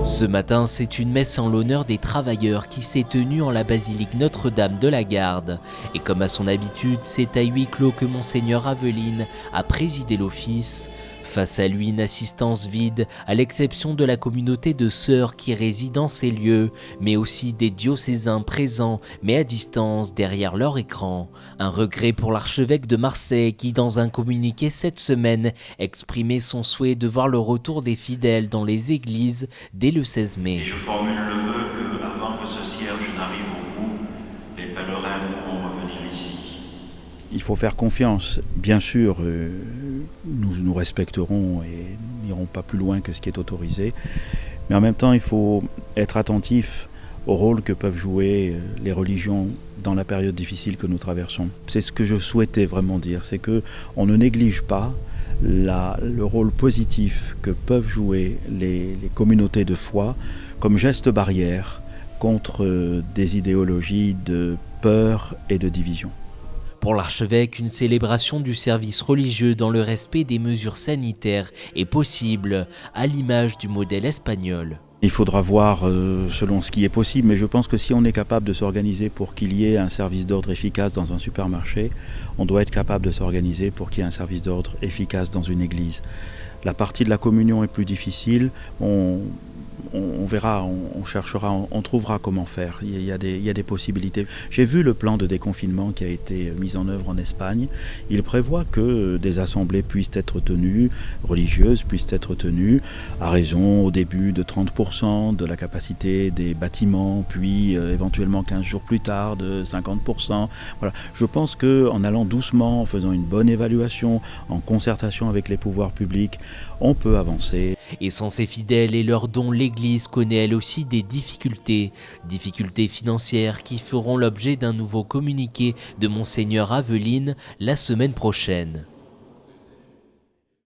Ce matin, c'est une messe en l'honneur des travailleurs qui s'est tenue en la basilique Notre-Dame de la Garde. Et comme à son habitude, c'est à huis clos que Monseigneur Aveline a présidé l'office. Face à lui, une assistance vide, à l'exception de la communauté de sœurs qui réside dans ces lieux, mais aussi des diocésains présents, mais à distance, derrière leur écran. Un regret pour l'archevêque de Marseille qui, dans un communiqué cette semaine, exprimait son souhait de voir le retour des fidèles dans les églises dès le 16 mai. Et je formule le vœu que, avant que ce cierge n'arrive au bout, les pèlerins pourront revenir ici. Il faut faire confiance. Bien sûr, nous respecterons et n'irons pas plus loin que ce qui est autorisé. Mais en même temps, il faut être attentif au rôle que peuvent jouer les religions dans la période difficile que nous traversons. C'est ce que je souhaitais vraiment dire, c'est qu'on ne néglige pas le rôle positif que peuvent jouer les communautés de foi comme geste barrière contre des idéologies de peur et de division. Pour l'archevêque, une célébration du service religieux dans le respect des mesures sanitaires est possible, à l'image du modèle espagnol. Il faudra voir selon ce qui est possible, mais je pense que si on est capable de s'organiser pour qu'il y ait un service d'ordre efficace dans un supermarché, on doit être capable de s'organiser pour qu'il y ait un service d'ordre efficace dans une église. La partie de la communion est plus difficile, on verra, on cherchera, on trouvera comment faire. Il y a des possibilités. J'ai vu le plan de déconfinement qui a été mis en œuvre en Espagne. Il prévoit que des assemblées puissent être tenues, religieuses puissent être tenues, à raison au début de 30% de la capacité des bâtiments, puis éventuellement 15 jours plus tard de 50%. Voilà. Je pense qu'en allant doucement, en faisant une bonne évaluation, en concertation avec les pouvoirs publics, on peut avancer. Et sans ses fidèles et leurs dons, l'Église connaît elle aussi des difficultés financières qui feront l'objet d'un nouveau communiqué de Monseigneur Aveline la semaine prochaine.